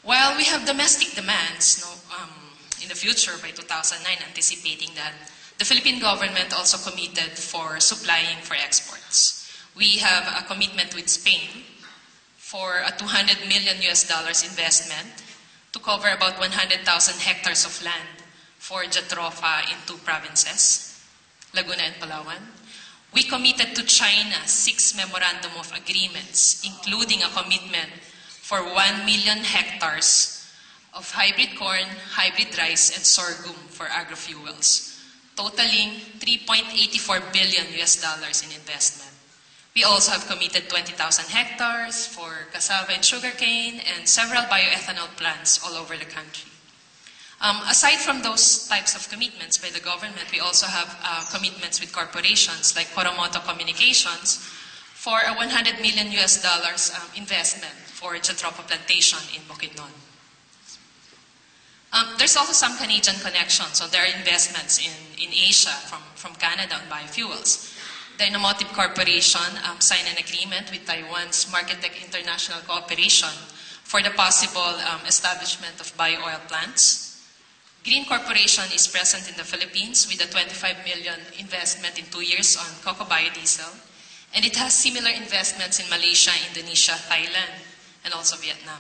While we have domestic demands in the future by 2009, anticipating that, the Philippine government also committed for supplying for exports. We have a commitment with Spain for a $200 million investment to cover about 100,000 hectares of land for Jatropha in 2 provinces, Laguna and Palawan. We committed to China 6 memorandum of agreements, including a commitment for 1 million hectares of hybrid corn, hybrid rice, and sorghum for agrofuels, totaling $3.84 billion in investment. We also have committed 20,000 hectares for cassava and sugarcane and several bioethanol plants all over the country. Aside from those types of commitments by the government, we also have commitments with corporations like Coromoto Communications for a $100 million investment for Jatropha plantation in Bukidnon. There's also some Canadian connections, so there are investments in Asia from Canada on biofuels. The Dynamotive Corporation signed an agreement with Taiwan's Marketech International Cooperation for the possible establishment of bio-oil plants. Green Corporation is present in the Philippines with a $25 million investment in 2 years on cocoa biodiesel, and it has similar investments in Malaysia, Indonesia, Thailand, and also Vietnam.